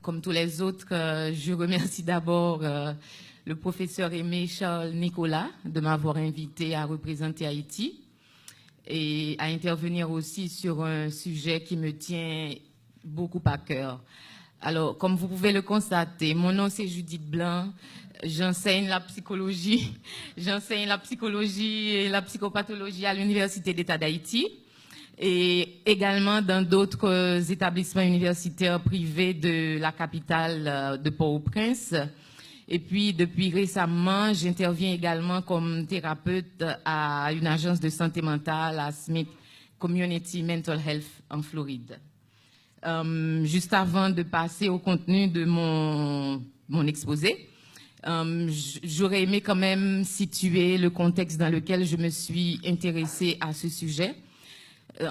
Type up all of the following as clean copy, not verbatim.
comme tous les autres, je remercie d'abord le professeur Aimé Charles Nicolas de m'avoir invité à représenter Haïti et à intervenir aussi sur un sujet qui me tient beaucoup à cœur. Alors, comme vous pouvez le constater, mon nom c'est Judith Blanc, j'enseigne la psychologie et la psychopathologie à l'Université d'État d'Haïti et également dans d'autres établissements universitaires privés de la capitale de Port-au-Prince. Et puis, depuis récemment, j'interviens également comme thérapeute à une agence de santé mentale à Smith Community Mental Health en Floride. Juste avant de passer au contenu de mon exposé, j'aurais aimé quand même situer le contexte dans lequel je me suis intéressée à ce sujet.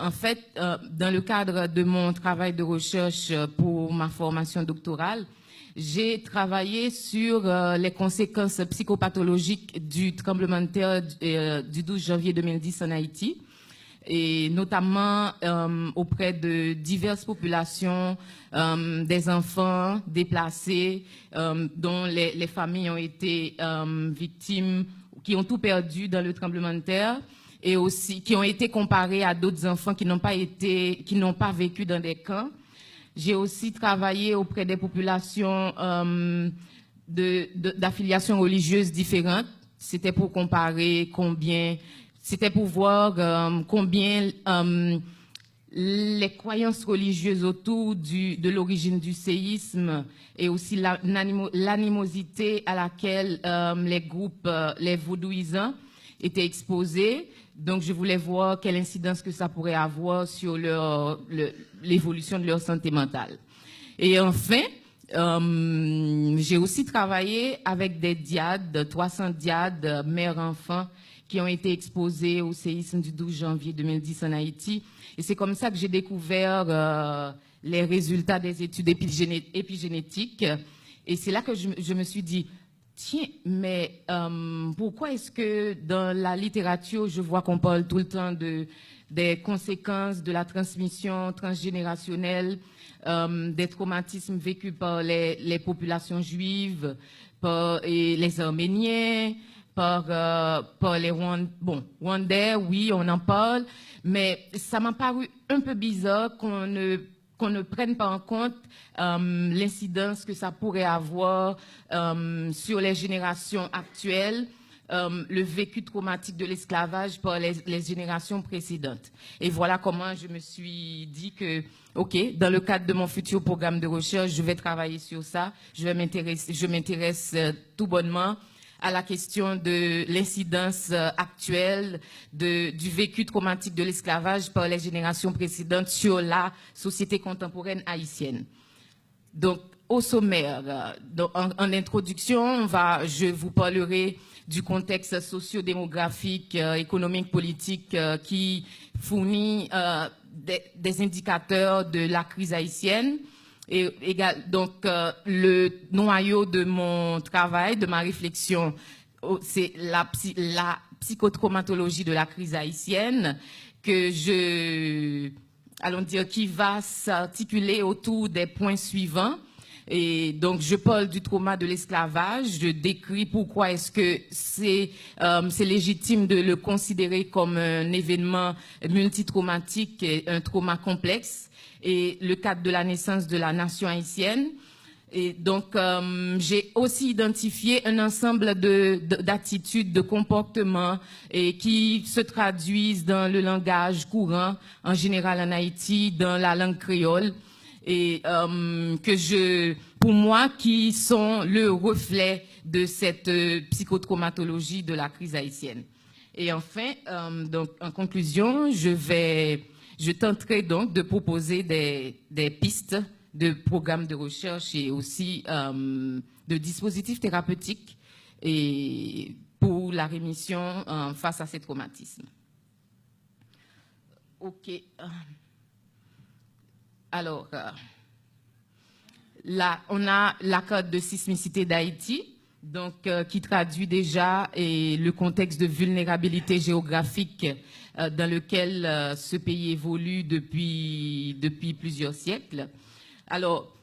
En fait, dans le cadre de mon travail de recherche pour ma formation doctorale, j'ai travaillé sur les conséquences psychopathologiques du tremblement de terre du 12 janvier 2010 en Haïti, et notamment auprès de diverses populations, des enfants déplacés, dont les familles ont été victimes, qui ont tout perdu dans le tremblement de terre, et aussi qui ont été comparés à d'autres enfants qui n'ont pas vécu dans des camps. J'ai aussi travaillé auprès des populations d'affiliations religieuses différentes. C'était pour comparer c'était pour voir combien les croyances religieuses autour de l'origine du séisme et aussi l'animosité à laquelle les groupes, les vaudouisants, étaient exposés. Donc, je voulais voir quelle incidence que ça pourrait avoir sur l'évolution de leur santé mentale. Et enfin, j'ai aussi travaillé avec des diades, 300 diades, mères-enfants, qui ont été exposés au séisme du 12 janvier 2010 en Haïti. Et c'est comme ça que j'ai découvert les résultats des études épigénétiques. Et c'est là que je me suis dit, tiens, mais pourquoi est-ce que dans la littérature, je vois qu'on parle tout le temps des conséquences de la transmission transgénérationnelle, des traumatismes vécus par les populations juives, et les Arméniens, par les Rwandais, oui, on en parle, mais ça m'a paru un peu bizarre qu'on ne prenne pas en compte l'incidence que ça pourrait avoir sur les générations actuelles, le vécu traumatique de l'esclavage par les générations précédentes. Et voilà comment je me suis dit que, OK, dans le cadre de mon futur programme de recherche, je vais travailler sur ça. Je m'intéresse tout bonnement à la question de l'incidence actuelle du vécu traumatique de l'esclavage par les générations précédentes sur la société contemporaine haïtienne. Donc, au sommaire, en introduction, je vous parlerai du contexte socio-démographique, économique, politique qui fournit des indicateurs de la crise haïtienne. Donc, le noyau de mon travail, de ma réflexion, c'est la psychotraumatologie de la crise haïtienne qui va s'articuler autour des points suivants. Et donc, je parle du trauma de l'esclavage, je décris pourquoi est-ce que c'est légitime de le considérer comme un événement multitraumatique et un trauma complexe, et le cadre de la naissance de la nation haïtienne. Et donc, j'ai aussi identifié un ensemble d'attitudes, de comportements et qui se traduisent dans le langage courant, en général en Haïti, dans la langue créole, et pour moi, qui sont le reflet de cette psychotraumatologie de la crise haïtienne. Et enfin, donc, en conclusion, je tenterai donc de proposer des pistes de programmes de recherche et aussi de dispositifs thérapeutiques pour la rémission face à ces traumatismes. OK. Alors, là, on a la carte de sismicité d'Haïti, donc qui traduit déjà le contexte de vulnérabilité géographique dans lequel ce pays évolue depuis plusieurs siècles. Alors,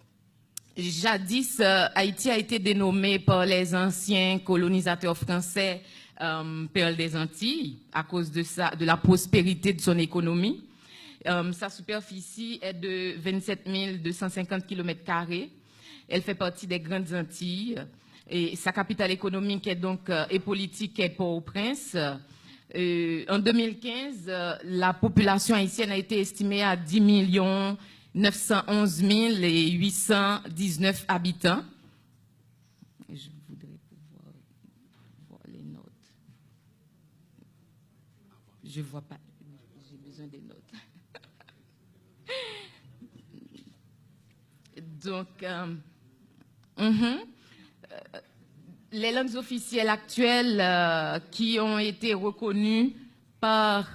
Jadis, Haïti a été dénommé par les anciens colonisateurs français Perle des Antilles à cause de la prospérité de son économie. Sa superficie est de 27 250 km². Elle fait partie des Grandes Antilles. Et sa capitale économique et politique est Port-au-Prince. En 2015, la population haïtienne a été estimée à 10 911 819 habitants. Je voudrais pouvoir voir les notes. Je ne vois pas. J'ai besoin des notes. Donc, les langues officielles actuelles qui ont été reconnues par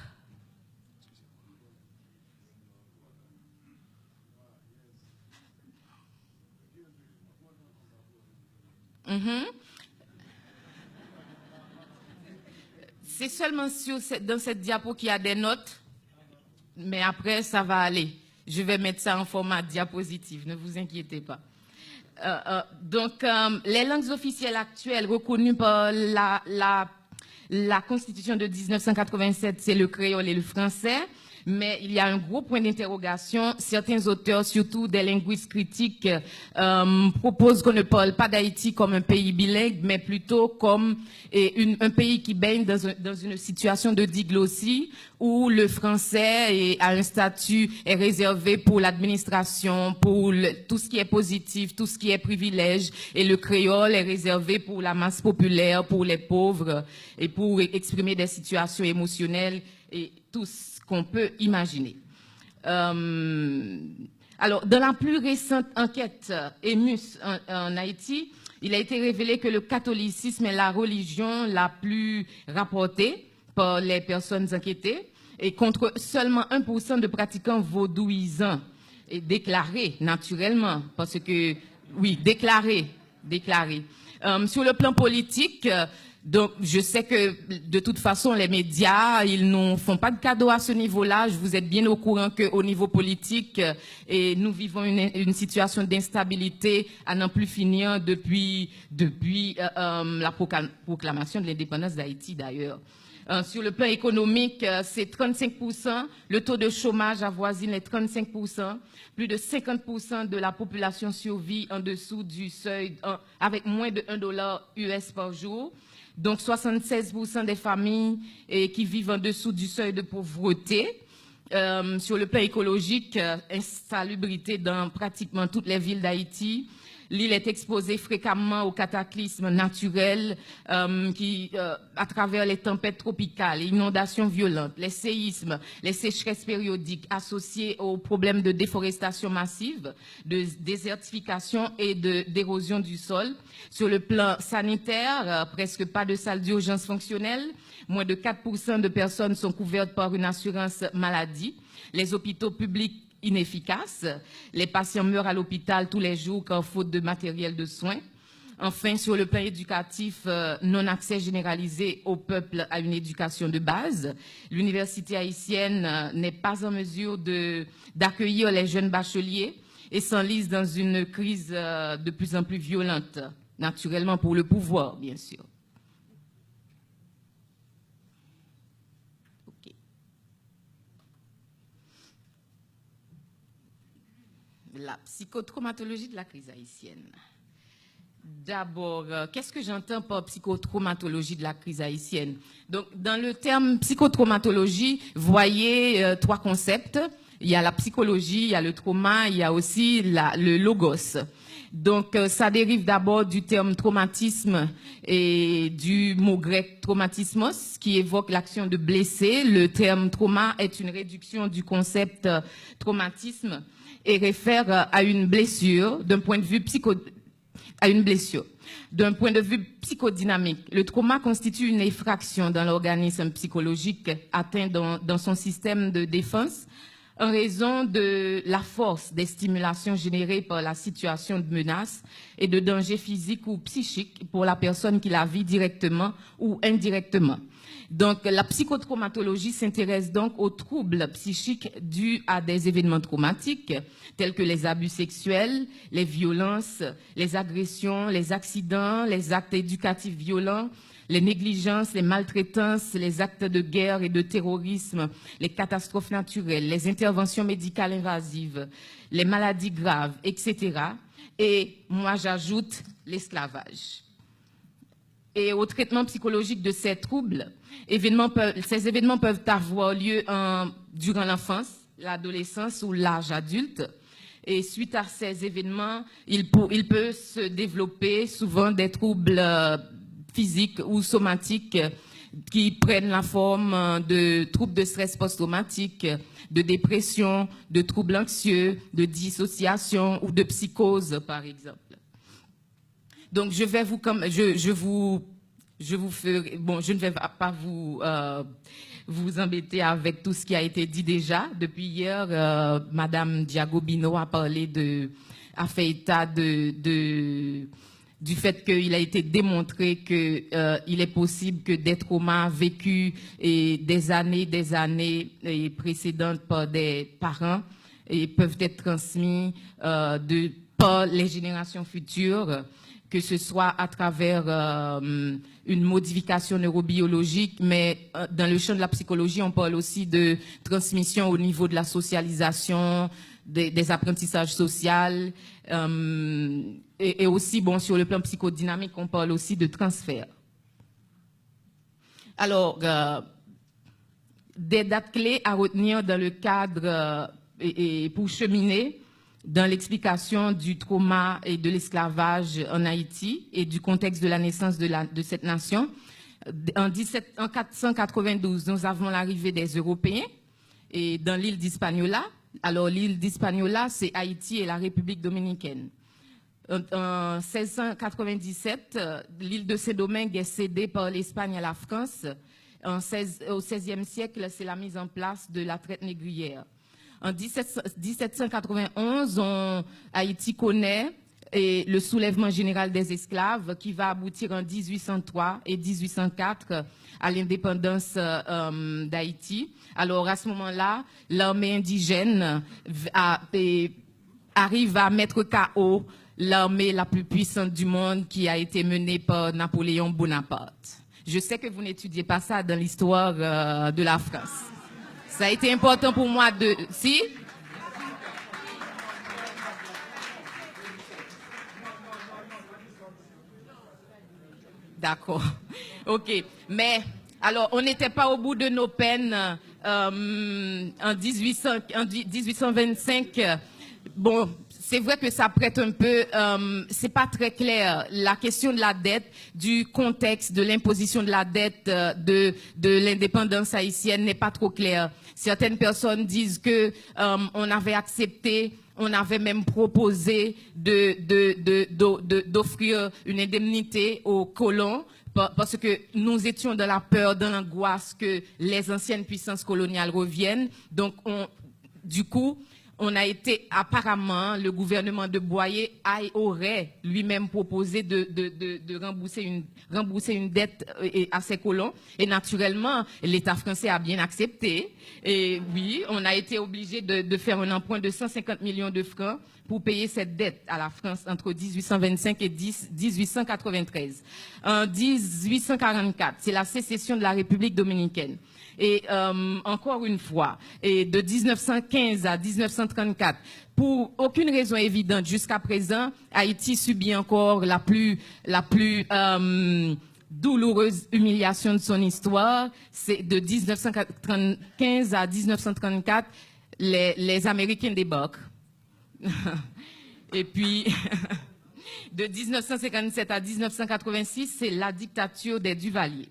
c'est seulement dans cette diapo qu'il y a des notes, mais après ça va aller. Je vais mettre ça en format diapositive, ne vous inquiétez pas. Donc, les langues officielles actuelles reconnues par la Constitution de 1987, c'est le créole et le français. Mais il y a un gros point d'interrogation. Certains auteurs, surtout des linguistes critiques, proposent qu'on ne parle pas d'Haïti comme un pays bilingue, mais plutôt comme un pays qui baigne dans une situation de diglossie, où le français a un statut est réservé pour l'administration, pour tout ce qui est positif, tout ce qui est privilège, et le créole est réservé pour la masse populaire, pour les pauvres, et pour exprimer des situations émotionnelles et tout ce qu'on peut imaginer. Alors, dans la plus récente enquête EMUS en Haïti, il a été révélé que le catholicisme est la religion la plus rapportée par les personnes enquêtées, et contre seulement 1% de pratiquants vaudouisants, et déclarés naturellement, parce que, oui, déclarés. Sur le plan politique, donc, je sais que de toute façon, les médias, ils ne font pas de cadeau à ce niveau-là. Vous êtes bien au courant qu'au niveau politique, et nous vivons une situation d'instabilité à n'en plus finir depuis la proclamation de l'indépendance d'Haïti, d'ailleurs. Sur le plan économique, c'est 35%. Le taux de chômage avoisine les 35%. Plus de 50% de la population survit en dessous du seuil, avec moins de $1 US par jour. Donc, 76% des familles qui vivent en dessous du seuil de pauvreté. Sur le plan écologique, insalubrité dans pratiquement toutes les villes d'Haïti. L'île est exposée fréquemment aux cataclysmes naturels à travers les tempêtes tropicales, les inondations violentes, les séismes, les sécheresses périodiques associées aux problèmes de déforestation massive, de désertification et d'érosion du sol. Sur le plan sanitaire, presque pas de salles d'urgence fonctionnelles. Moins de 4% de personnes sont couvertes par une assurance maladie. Les hôpitaux publics inefficaces. Les patients meurent à l'hôpital tous les jours car faute de matériel de soins. Enfin, sur le plan éducatif, non-accès généralisé au peuple à une éducation de base. L'université haïtienne n'est pas en mesure d'accueillir les jeunes bacheliers et s'enlise dans une crise de plus en plus violente, naturellement pour le pouvoir, bien sûr. La psychotraumatologie de la crise haïtienne. D'abord, qu'est-ce que j'entends par psychotraumatologie de la crise haïtienne? Donc, dans le terme psychotraumatologie, voyez trois concepts. Il y a la psychologie, il y a le trauma, il y a aussi le logos. Donc, ça dérive d'abord du terme traumatisme et du mot grec traumatismos, qui évoque l'action de blesser. Le terme trauma est une réduction du concept traumatisme et réfère à une blessure d'un point de vue psychodynamique. Le trauma constitue une effraction dans l'organisme psychologique atteint dans son système de défense en raison de la force des stimulations générées par la situation de menace et de danger physique ou psychique pour la personne qui la vit directement ou indirectement. Donc, la psychotraumatologie s'intéresse donc aux troubles psychiques dus à des événements traumatiques, tels que les abus sexuels, les violences, les agressions, les accidents, les actes éducatifs violents, les négligences, les maltraitances, les actes de guerre et de terrorisme, les catastrophes naturelles, les interventions médicales invasives, les maladies graves, etc. Et moi, j'ajoute l'esclavage. Et au traitement psychologique de ces troubles, ces événements peuvent avoir lieu durant l'enfance, l'adolescence ou l'âge adulte. Et suite à ces événements, il peut se développer souvent des troubles physiques ou somatiques qui prennent la forme de troubles de stress post-traumatique, de dépression, de troubles anxieux, de dissociation ou de psychose, par exemple. Donc, je ne vais pas vous embêter avec tout ce qui a été dit déjà. Depuis hier, Madame Diagobino a fait état du fait qu'il a été démontré qu'il est possible que des traumas vécus des années précédentes par des parents peuvent être transmis par les générations futures, que ce soit à travers une modification neurobiologique, mais dans le champ de la psychologie, on parle aussi de transmission au niveau de la socialisation, des apprentissages sociaux, et aussi, bon, sur le plan psychodynamique, on parle aussi de transfert. Alors, des dates clés à retenir dans le cadre et pour cheminer dans l'explication du trauma et de l'esclavage en Haïti et du contexte de la naissance de cette nation. En 492, nous avons l'arrivée des Européens et dans l'île d'Hispaniola. Alors, l'île d'Hispaniola, c'est Haïti et la République dominicaine. En 1697, l'île de Saint-Domingue est cédée par l'Espagne à la France. Au XVIe siècle, c'est la mise en place de la traite négrière. En 1791, Haïti connaît le soulèvement général des esclaves qui va aboutir en 1803 et 1804 à l'indépendance d'Haïti. Alors, à ce moment-là, l'armée indigène arrive à mettre KO l'armée la plus puissante du monde qui a été menée par Napoléon Bonaparte. Je sais que vous n'étudiez pas ça dans l'histoire de la France. Ça a été important pour moi de... Si? D'accord. OK. Mais, alors, on n'était pas au bout de nos peines en 1825. Bon, c'est vrai que ça prête un peu, c'est pas très clair. La question de la dette, du contexte de l'imposition de la dette de l'indépendance haïtienne n'est pas trop claire. Certaines personnes disent que on avait accepté, on avait même proposé d'offrir une indemnité aux colons parce que nous étions dans la peur, dans l'angoisse que les anciennes puissances coloniales reviennent. Donc, du coup, on a été, apparemment, le gouvernement de Boyer aurait lui-même proposé de rembourser une dette à ses colons. Et naturellement, l'État français a bien accepté. Et oui, on a été obligé de faire un emprunt de 150 millions de francs pour payer cette dette à la France entre 1825 et 1893. En 1844, c'est la sécession de la République dominicaine. Et encore une fois, et de 1915 à 1934, pour aucune raison évidente jusqu'à présent, Haïti subit encore la plus douloureuse humiliation de son histoire. C'est de 1915 à 1934, les Américains débarquent. Et puis, de 1957 à 1986, c'est la dictature des Duvalier.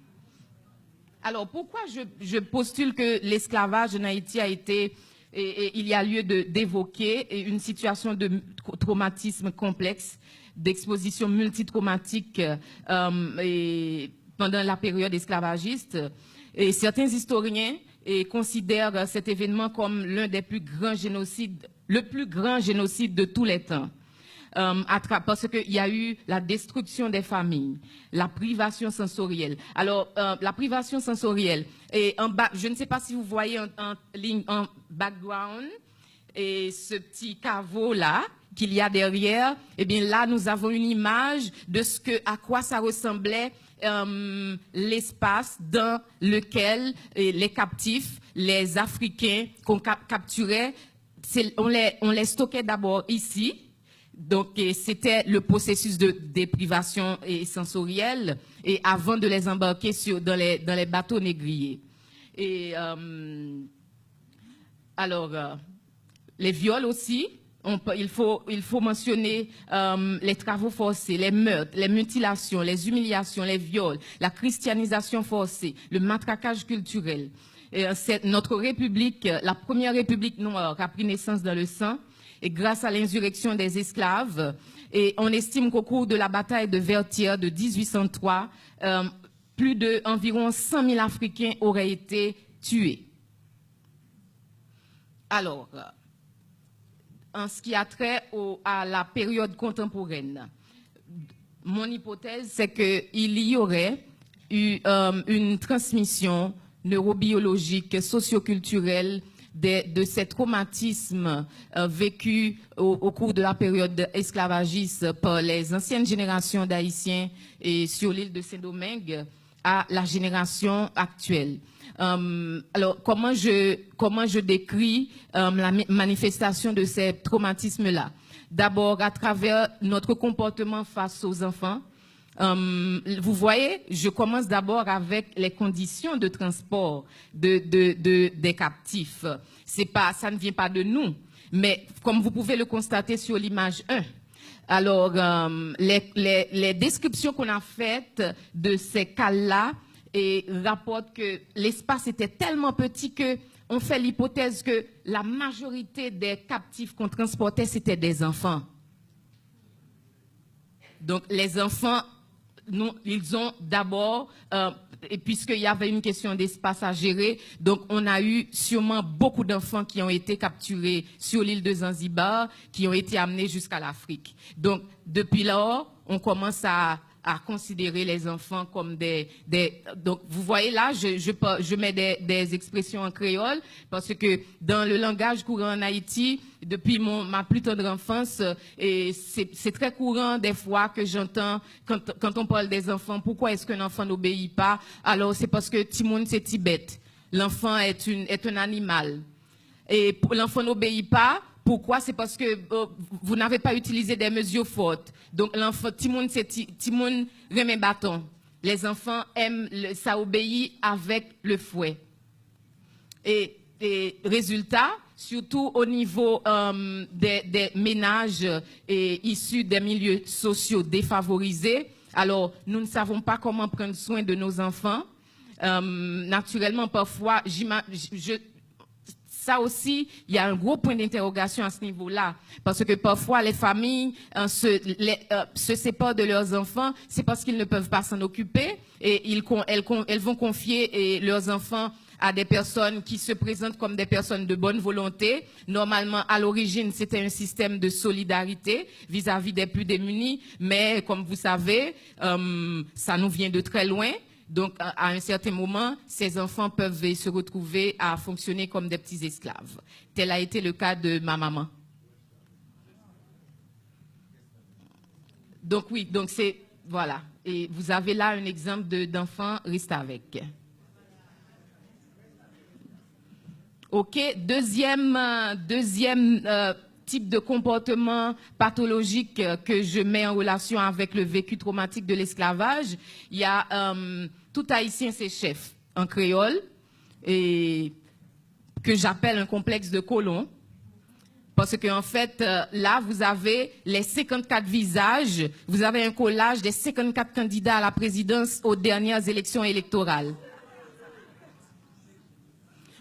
Alors, pourquoi je postule que l'esclavage en Haïti a été, et il y a lieu d'évoquer une situation de traumatisme complexe, d'exposition multitraumatique pendant la période esclavagiste. Et certains historiens considèrent cet événement comme l'un des plus grands génocides, le plus grand génocide de tous les temps. parce qu'il y a eu la destruction des familles, la privation sensorielle. Alors, la privation sensorielle, et en bas, je ne sais pas si vous voyez en background, et ce petit caveau-là qu'il y a derrière, eh bien là, nous avons une image de à quoi ça ressemblait l'espace dans lequel les captifs, les Africains qu'on capturait, on les stockait d'abord ici. Donc, c'était le processus de déprivation sensorielle et avant de les embarquer dans les bateaux négriers. Et les viols aussi. Il faut mentionner les travaux forcés, les meurtres, les mutilations, les humiliations, les viols, la christianisation forcée, le matraquage culturel. C'est notre république, la première république noire, a pris naissance dans le sang, et grâce à l'insurrection des esclaves. Et on estime qu'au cours de la bataille de Vertières de 1803, environ 100 000 Africains auraient été tués. Alors, en ce qui a trait à la période contemporaine, mon hypothèse, c'est qu'il y aurait eu une transmission neurobiologique, socioculturelle de ces traumatismes vécus au cours de la période esclavagiste par les anciennes générations d'Haïtiens et sur l'île de Saint-Domingue à la génération actuelle. Alors, comment je décris la manifestation de ces traumatismes-là? D'abord, à travers notre comportement face aux enfants. Vous voyez, je commence d'abord avec les conditions de transport des captifs. Ça ne vient pas de nous, mais comme vous pouvez le constater sur l'image 1. Alors, les descriptions qu'on a faites de ces cas-là rapportent que l'espace était tellement petit qu'on fait l'hypothèse que la majorité des captifs qu'on transportait, c'était des enfants. Donc, les enfants, ils ont d'abord, et puisqu'il y avait une question d'espace à gérer, donc on a eu sûrement beaucoup d'enfants qui ont été capturés sur l'île de Zanzibar, qui ont été amenés jusqu'à l'Afrique. Donc, depuis lors, on commence à considérer les enfants comme donc vous voyez là, je mets des expressions en créole parce que dans le langage courant en Haïti, depuis ma plus tendre enfance, et c'est très courant des fois que j'entends quand on parle des enfants, pourquoi est-ce qu'un enfant n'obéit pas? Alors c'est parce que Timoun c'est Tibet. L'enfant est un animal. Et l'enfant n'obéit pas. Pourquoi? C'est parce que vous n'avez pas utilisé des mesures fortes. Donc l'enfant, Timoun, c'est Timoun remet bâton. Les enfants aiment, ça obéit avec le fouet. Et résultat, surtout au niveau des ménages issus des milieux sociaux défavorisés, alors nous ne savons pas comment prendre soin de nos enfants. Naturellement, parfois, ça aussi, il y a un gros point d'interrogation à ce niveau-là. Parce que parfois, les familles se séparent de leurs enfants, c'est parce qu'ils ne peuvent pas s'en occuper. Et elles vont confier leurs enfants à des personnes qui se présentent comme des personnes de bonne volonté. Normalement, à l'origine, c'était un système de solidarité vis-à-vis des plus démunis. Mais comme vous savez, ça nous vient de très loin. Donc, à un certain moment, ces enfants peuvent se retrouver à fonctionner comme des petits esclaves. Tel a été le cas de ma maman. Donc, oui, donc c'est, voilà. Et vous avez là un exemple d'enfant, reste avec. OK, deuxième type de comportement pathologique que je mets en relation avec le vécu traumatique de l'esclavage, il y a tout haïtien c'est chef en créole et que j'appelle un complexe de colon parce qu'en fait là vous avez les 54 visages, vous avez un collage des 54 candidats à la présidence aux dernières élections électorales.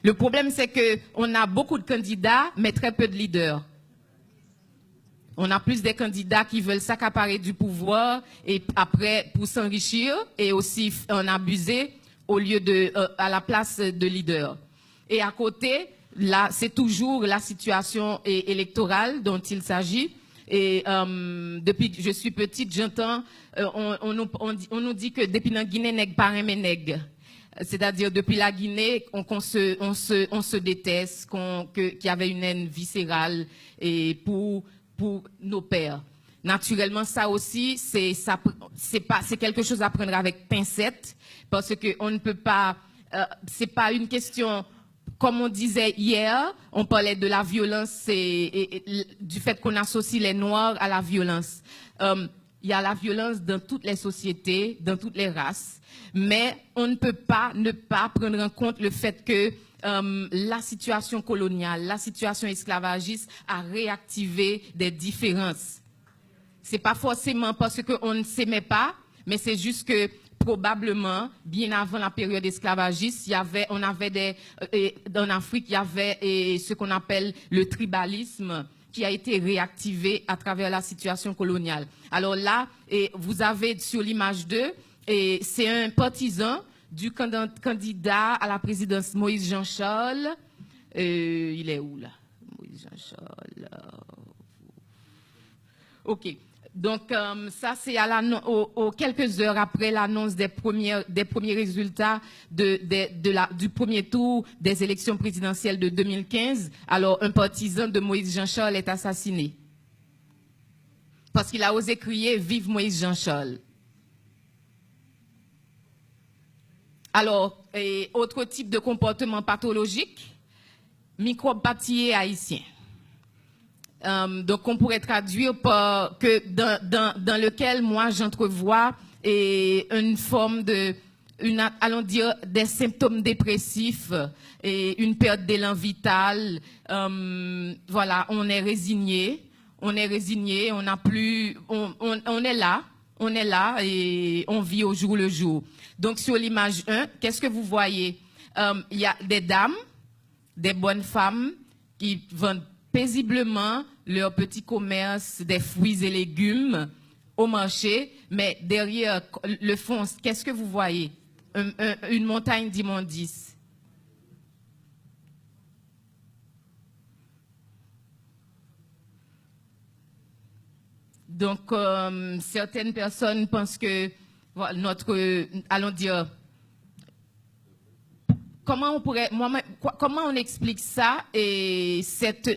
Le problème c'est que on a beaucoup de candidats mais très peu de leaders. On a plus des candidats qui veulent s'accaparer du pouvoir et après pour s'enrichir et aussi en abuser au lieu à la place de leader. Et à côté, là, c'est toujours la situation électorale dont il s'agit. Et depuis que je suis petite, j'entends, on nous dit que depuis la Guinée, nèg pas aimer nèg. C'est-à-dire, depuis la Guinée, on se déteste, qu'il y avait une haine viscérale et pour nos pères. Naturellement, ça aussi, c'est quelque chose à prendre avec pincette, parce que on ne peut pas, c'est pas une question, comme on disait hier, on parlait de la violence et du fait qu'on associe les Noirs à la violence. Il y a la violence dans toutes les sociétés, dans toutes les races, mais on ne peut pas ne pas prendre en compte le fait que la situation coloniale, la situation esclavagiste a réactivé des différences. C'est pas forcément parce qu'on ne s'aimait pas, mais c'est juste que probablement, bien avant la période esclavagiste, en Afrique, il y avait ce qu'on appelle le tribalisme, qui a été réactivé à travers la situation coloniale. Alors là, vous avez sur l'image 2, c'est un partisan du candidat à la présidence Moïse Jean-Charles. Il est où là? Moïse Jean-Charles. OK. Donc, ça, c'est quelques heures après l'annonce des premiers résultats du premier tour des élections présidentielles de 2015. Alors, un partisan de Moïse Jean-Charles est assassiné. Parce qu'il a osé crier « Vive Moïse Jean-Charles ». Alors, autre type de comportement pathologique, microbe pâtier haïtien. Donc, on pourrait traduire par que dans lequel moi j'entrevois une forme allons dire des symptômes dépressifs et une perte d'élan vital. Voilà, on est résigné, on n'a plus, on est là et on vit au jour le jour. Donc, sur l'image 1, qu'est-ce que vous voyez? Il y a des dames, des bonnes femmes qui vendent paisiblement leur petit commerce des fruits et légumes au marché, mais derrière le fond, qu'est-ce que vous voyez? Une montagne d'immondices. Donc, certaines personnes pensent que allons dire, comment on explique ça et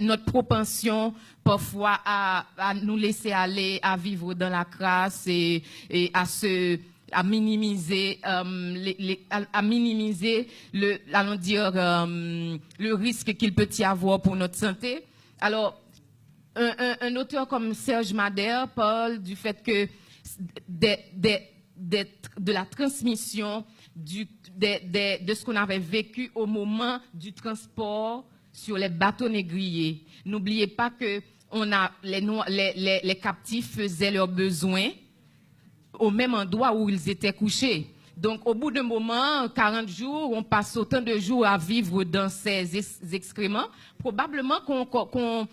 notre propension parfois à nous laisser aller, à vivre dans la crasse et à minimiser allons dire, le risque qu'il peut y avoir pour notre santé. Alors, un auteur comme Serge Madère parle du fait que de la transmission de ce qu'on avait vécu au moment du transport sur les bateaux négriers. N'oubliez pas que les captifs faisaient leurs besoins au même endroit où ils étaient couchés. Donc, au bout d'un moment, 40 jours, on passe autant de jours à vivre dans ces excréments. Probablement qu'on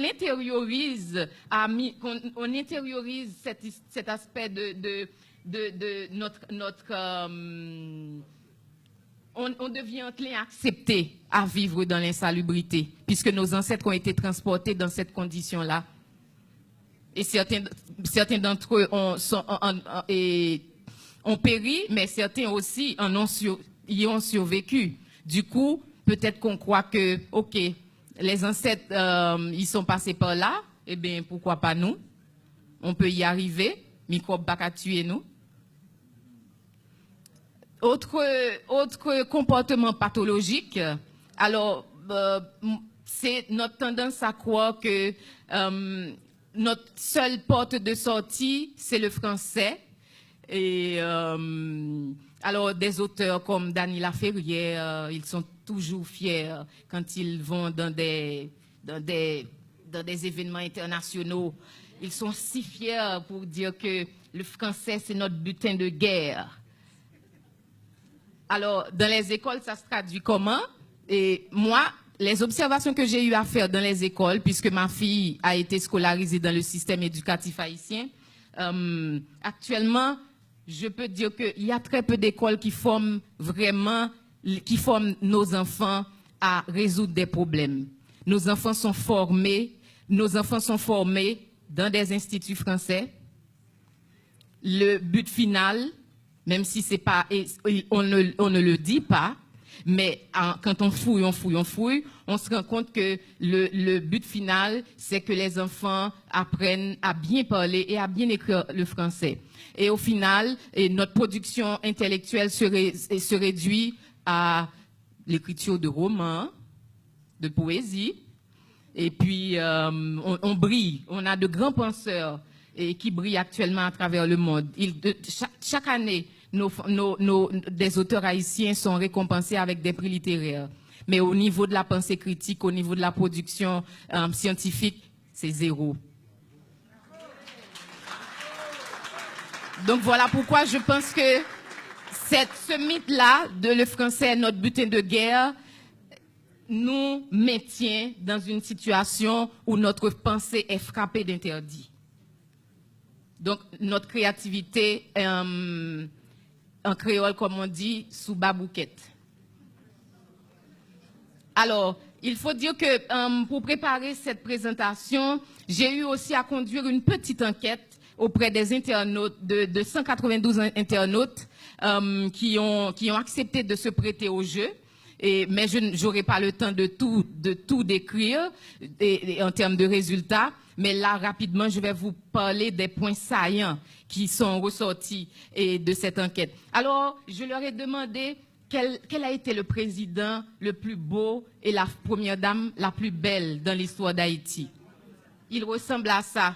intériorise, qu'on intériorise cet aspect de notre on devient enclin à accepter à vivre dans l'insalubrité, puisque nos ancêtres ont été transportés dans cette condition-là. Et certains d'entre eux ont péri, mais certains aussi y ont survécu. Du coup, peut-être qu'on croit que, OK, les ancêtres, ils sont passés par là, eh bien, pourquoi pas nous? On peut y arriver, microbe pas qu'à tuer nous. Autre comportement pathologique, alors, c'est notre tendance à croire que notre seule porte de sortie, c'est le français. Et alors, des auteurs comme Dany Laferrière, ils sont toujours fiers quand ils vont dans des événements internationaux. Ils sont si fiers pour dire que le français, c'est notre butin de guerre. Alors, dans les écoles, ça se traduit comment? Et moi, les observations que j'ai eu à faire dans les écoles, puisque ma fille a été scolarisée dans le système éducatif haïtien, actuellement, je peux dire qu'il y a très peu d'écoles qui forment nos enfants à résoudre des problèmes. Nos enfants sont formés nos enfants sont formés dans des instituts français. Le but final, même si c'est pas, on ne le dit pas, mais quand on fouille, on se rend compte que le but final, c'est que les enfants apprennent à bien parler et à bien écrire le français. Et au final, notre production intellectuelle se réduit à l'écriture de romans, de poésie, et puis on brille. On a de grands penseurs qui brillent actuellement à travers le monde. Chaque année, des auteurs haïtiens sont récompensés avec des prix littéraires. Mais au niveau de la pensée critique, au niveau de la production scientifique, c'est zéro. Donc voilà pourquoi je pense que ce mythe-là de le français est notre butin de guerre nous maintient dans une situation où notre pensée est frappée d'interdit. Donc notre créativité, en créole comme on dit, sous babouquette. Alors, il faut dire que pour préparer cette présentation, j'ai eu aussi à conduire une petite enquête auprès des internautes, de 192 internautes qui ont accepté de se prêter au jeu. Mais je n'aurai pas le temps de tout décrire en termes de résultats. Mais là, rapidement, je vais vous parler des points saillants qui sont ressortis de cette enquête. Alors, je leur ai demandé quel a été le président le plus beau et la première dame la plus belle dans l'histoire d'Haïti. Il ressemble à ça,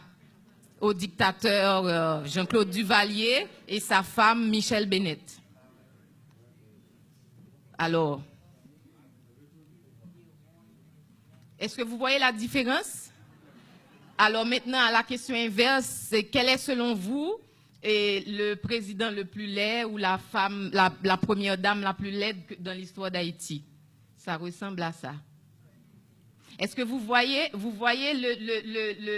au dictateur Jean-Claude Duvalier et sa femme Michelle Bennett. Alors, est-ce que vous voyez la différence? Alors maintenant, à la question inverse, c'est quel est selon vous le président le plus laid ou la femme, la première dame la plus laide dans l'histoire d'Haïti? Ça ressemble à ça. Est-ce que vous voyez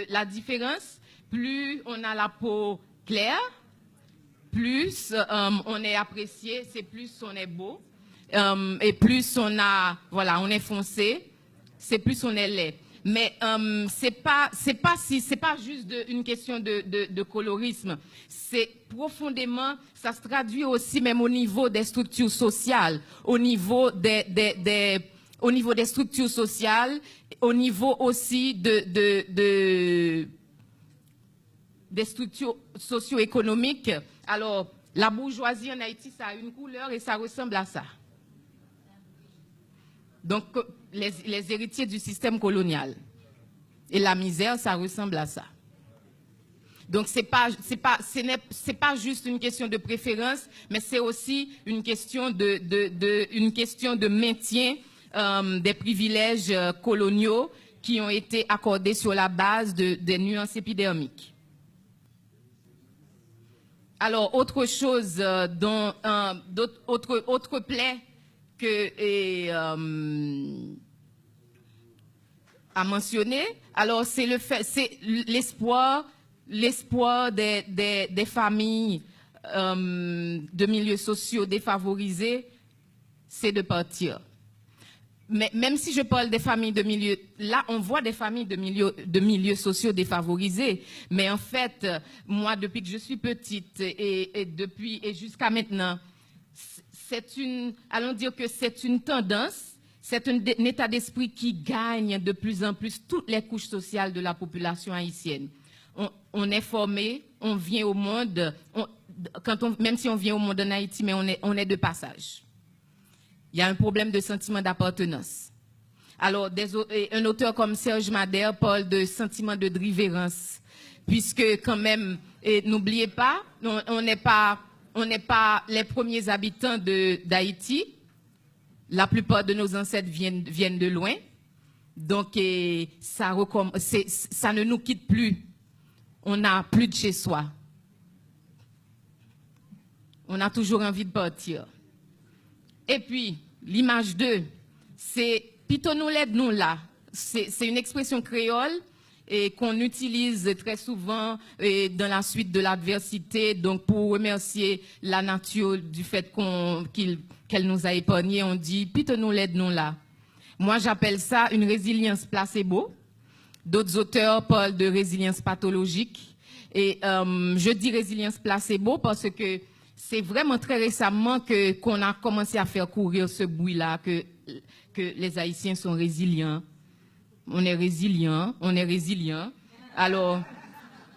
la différence? Plus on a la peau claire, plus on est apprécié, c'est plus on est beau, et plus on est foncé, c'est plus on est laid. Mais c'est pas juste une question de colorisme. C'est profondément, ça se traduit aussi même au niveau des structures sociales, au niveau des structures sociales, au niveau aussi des structures socio-économiques. Alors, la bourgeoisie en Haïti, ça a une couleur et ça ressemble à ça. Donc, les héritiers du système colonial. Et la misère, ça ressemble à ça. Donc, c'est pas juste une question de préférence, mais c'est aussi une question de maintien des privilèges coloniaux qui ont été accordés sur la base des nuances épidermiques. Alors, autre chose, autre plaie à mentionner, alors c'est l'espoir des familles de milieux sociaux défavorisés, c'est de partir. Mais même si je parle des familles de milieux, là on voit des familles de milieux sociaux défavorisés, mais en fait, moi depuis que je suis petite et jusqu'à maintenant, allons dire que c'est une tendance, c'est un état d'esprit qui gagne de plus en plus toutes les couches sociales de la population haïtienne. On est formé, on vient au monde, même si on vient au monde en Haïti, mais on est de passage. Il y a un problème de sentiment d'appartenance. Alors, un auteur comme Serge Madère parle de sentiment de drivéance, puisque quand même, n'oubliez pas, on n'est pas les premiers habitants d'Haïti. La plupart de nos ancêtres viennent de loin. Donc, ça ne nous quitte plus. On n'a plus de chez soi. On a toujours envie de partir. Et puis, l'image 2, c'est « Pito nous l'aide nous là ». C'est une expression créole et qu'on utilise très souvent dans la suite de l'adversité. Donc, pour remercier la nature du fait qu'elle nous a épargnés, on dit « Pito nous l'aide nous là ». Moi, j'appelle ça une résilience placebo. D'autres auteurs parlent de résilience pathologique. Et je dis résilience placebo parce que c'est vraiment très récemment qu'on a commencé à faire courir ce bruit-là, que les Haïtiens sont résilients. On est résilients, on est résilients. Alors,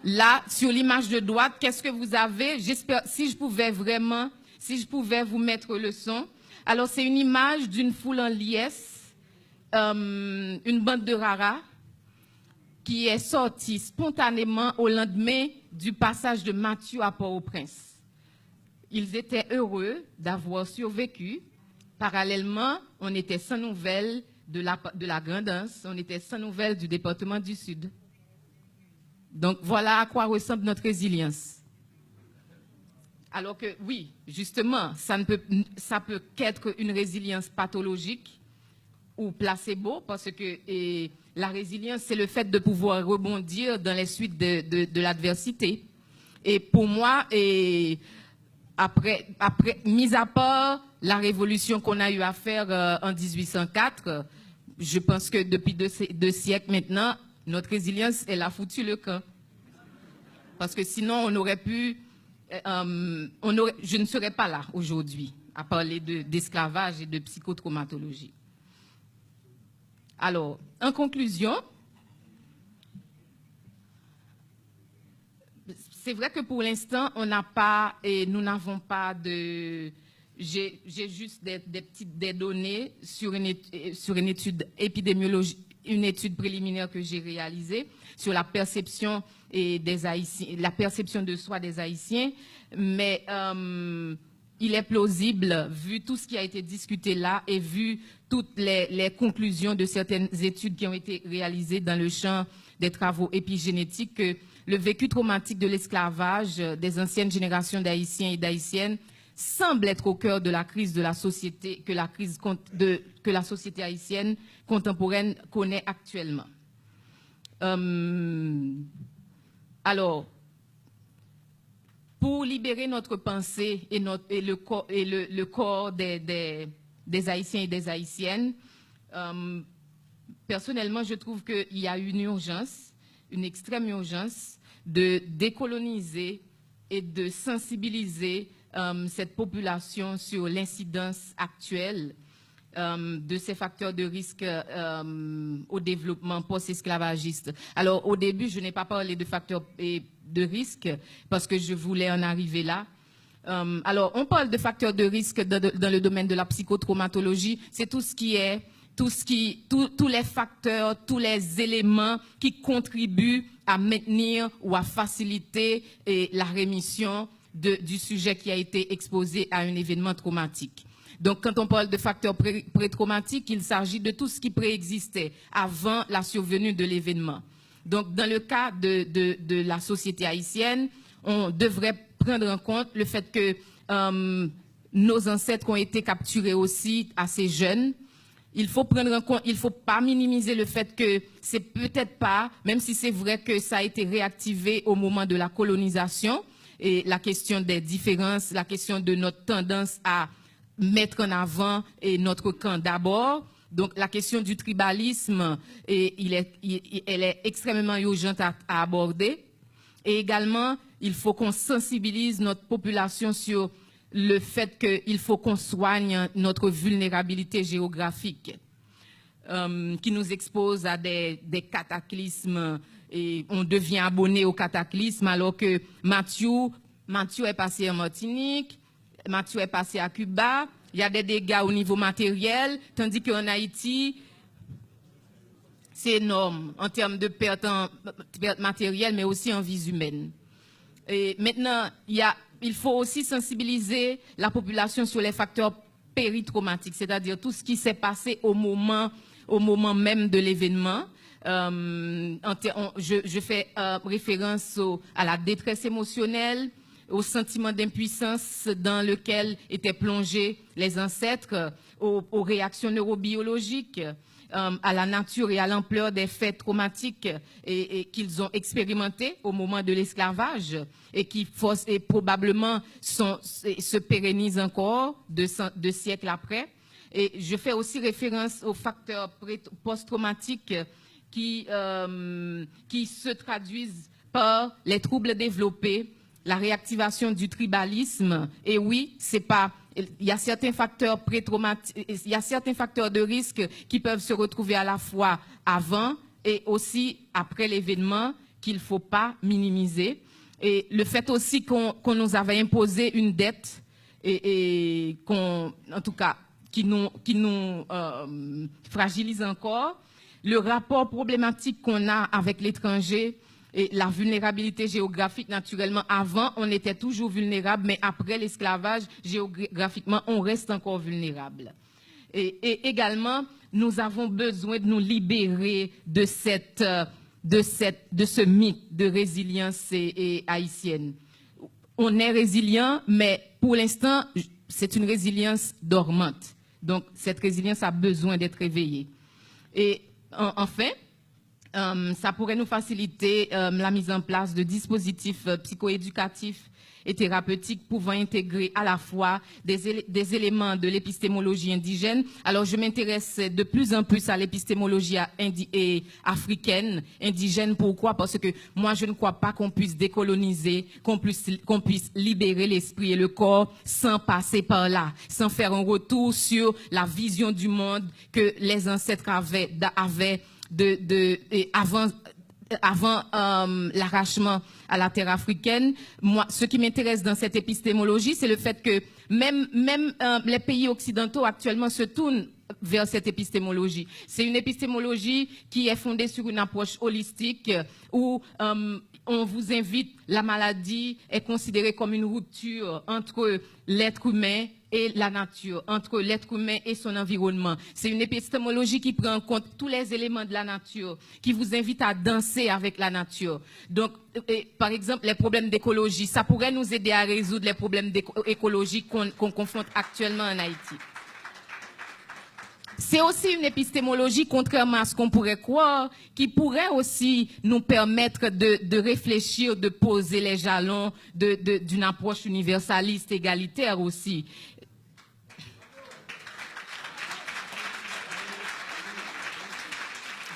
là, sur l'image de droite, qu'est-ce que vous avez? J'espère, si je pouvais vous mettre le son. Alors, c'est une image d'une foule en liesse, une bande de raras qui est sortie spontanément au lendemain du passage de Matthieu à Port-au-Prince. Ils étaient heureux d'avoir survécu. Parallèlement, on était sans nouvelles de la Grand'Anse, on était sans nouvelles du département du Sud. Donc, voilà à quoi ressemble notre résilience. Alors que, oui, justement, ça peut qu'être une résilience pathologique ou placebo, parce que la résilience, c'est le fait de pouvoir rebondir dans les suites de l'adversité. Et pour moi, après, mis à part la révolution qu'on a eu à faire en 1804, je pense que depuis deux siècles maintenant, notre résilience, elle a foutu le camp. Parce que sinon, on aurait pu... je ne serais pas là aujourd'hui à parler d'esclavage et de psychotraumatologie. Alors, en conclusion, c'est vrai que pour l'instant, nous n'avons pas de... J'ai juste des données sur une étude épidémiologique, une étude préliminaire que j'ai réalisée sur la perception des Haïtiens, la perception de soi des Haïtiens, mais il est plausible, vu tout ce qui a été discuté là et vu toutes les conclusions de certaines études qui ont été réalisées dans le champ des travaux épigénétiques, que le vécu traumatique de l'esclavage des anciennes générations d'Haïtiens et d'Haïtiennes semble être au cœur de la crise de la société, que la société haïtienne contemporaine connaît actuellement. Alors, pour libérer notre pensée et le corps des Haïtiens et des Haïtiennes, personnellement, je trouve qu'il y a une urgence, une extrême urgence de décoloniser et de sensibiliser cette population sur l'incidence actuelle de ces facteurs de risque au développement post-esclavagiste. Alors, au début, je n'ai pas parlé de facteurs de risque parce que je voulais en arriver là. Alors, on parle de facteurs de risque dans le domaine de la psychotraumatologie. C'est tous les facteurs, tous les éléments qui contribuent à maintenir ou à faciliter la rémission du sujet qui a été exposé à un événement traumatique. Donc, quand on parle de facteurs pré-traumatiques, il s'agit de tout ce qui préexistait avant la survenue de l'événement. Donc, dans le cas de la société haïtienne, on devrait prendre en compte le fait que nos ancêtres ont été capturés aussi assez jeunes. Il faut prendre en compte, il ne faut pas minimiser le fait que c'est peut-être pas, même si c'est vrai que ça a été réactivé au moment de la colonisation, et la question des différences, la question de notre tendance à mettre en avant notre camp d'abord. Donc, la question du tribalisme, elle est extrêmement urgente à aborder. Et également, il faut qu'on sensibilise notre population sur le fait qu'il faut qu'on soigne notre vulnérabilité géographique qui nous expose à des cataclysmes et on devient abonné aux cataclysmes alors que Matthieu est passé en Martinique, Matthieu est passé à Cuba, il y a des dégâts au niveau matériel, tandis qu'en Haïti, c'est énorme en termes de perte matérielle, mais aussi en vies humaines. Et maintenant, il faut aussi sensibiliser la population sur les facteurs péritraumatiques, c'est-à-dire tout ce qui s'est passé au moment même de l'événement. Je fais référence à la détresse émotionnelle, au sentiment d'impuissance dans lequel étaient plongés les ancêtres, aux réactions neurobiologiques, à la nature et à l'ampleur des faits traumatiques et qu'ils ont expérimentés au moment de l'esclavage et qui probablement se pérennisent encore deux siècles après. Et je fais aussi référence aux facteurs post-traumatiques qui se traduisent par les troubles développés, la réactivation du tribalisme. Et oui, c'est pas, il y a certains facteurs il y a certains facteurs de risque qui peuvent se retrouver à la fois avant et aussi après l'événement qu'il ne faut pas minimiser. Et le fait aussi qu'on nous avait imposé une dette et qu'on, en tout cas, qui nous fragilise encore, le rapport problématique qu'on a avec l'étranger et la vulnérabilité géographique, naturellement, avant, on était toujours vulnérable, mais après l'esclavage, géographiquement, on reste encore vulnérable. Et également, nous avons besoin de nous libérer de ce mythe de résilience haïtienne. On est résilient, mais pour l'instant, c'est une résilience dormante. Donc, cette résilience a besoin d'être réveillée. Et enfin, ça pourrait nous faciliter la mise en place de dispositifs psychoéducatifs et thérapeutiques pouvant intégrer à la fois des éléments de l'épistémologie indigène. Alors, je m'intéresse de plus en plus à l'épistémologie africaine, indigène. Pourquoi? Parce que moi, je ne crois pas qu'on puisse décoloniser, qu'on puisse libérer l'esprit et le corps sans passer par là, sans faire un retour sur la vision du monde que les ancêtres avaient avant l'arrachement à la terre africaine. Moi, ce qui m'intéresse dans cette épistémologie, c'est le fait que même les pays occidentaux actuellement se tournent vers cette épistémologie. C'est une épistémologie qui est fondée sur une approche holistique où on vous invite, la maladie est considérée comme une rupture entre l'être humain et la nature, entre l'être humain et son environnement. C'est une épistémologie qui prend en compte tous les éléments de la nature, qui vous invite à danser avec la nature. Donc, par exemple, les problèmes d'écologie, ça pourrait nous aider à résoudre les problèmes écologiques qu'on confronte actuellement en Haïti. C'est aussi une épistémologie, contrairement à ce qu'on pourrait croire, qui pourrait aussi nous permettre de réfléchir, de poser les jalons d'une approche universaliste, égalitaire aussi.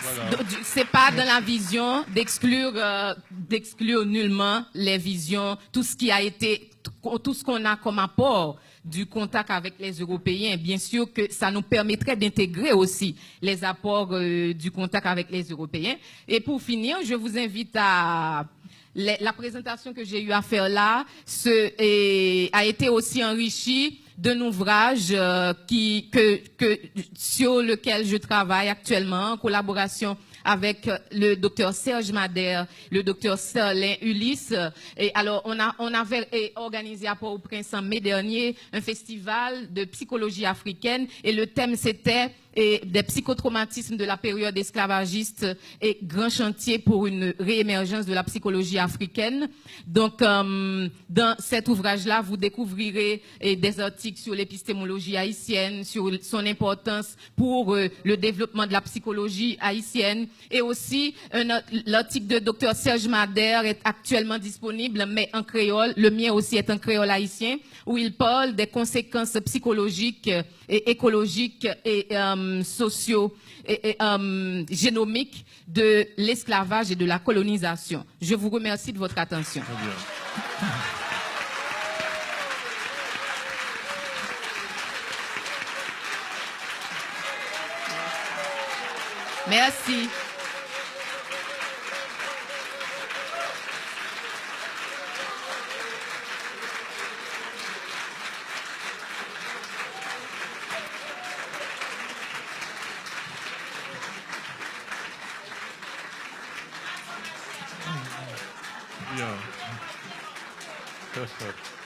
Voilà. C'est pas dans la vision d'exclure nullement les visions, tout ce qu'on a comme apport du contact avec les Européens. Bien sûr que ça nous permettrait d'intégrer aussi les apports du contact avec les Européens. Et pour finir, je vous invite à... La présentation que j'ai eu à faire là a été aussi enrichie d'un ouvrage sur lequel je travaille actuellement en collaboration avec le docteur Serge Madère, le docteur Serlin Ulysse. Et alors, on avait organisé à Port-au-Prince en mai dernier un festival de psychologie africaine et le thème c'était des psychotraumatismes de la période esclavagiste et grand chantier pour une réémergence de la psychologie africaine. Donc, dans cet ouvrage-là, vous découvrirez des articles sur l'épistémologie haïtienne, sur son importance pour le développement de la psychologie haïtienne. Et aussi, l'article de Dr Serge Madère est actuellement disponible, mais en créole. Le mien aussi est en créole haïtien, où il parle des conséquences psychologiques et écologiques et génomiques de l'esclavage et de la colonisation. Je vous remercie de votre attention. Merci. Ja. Perfekt.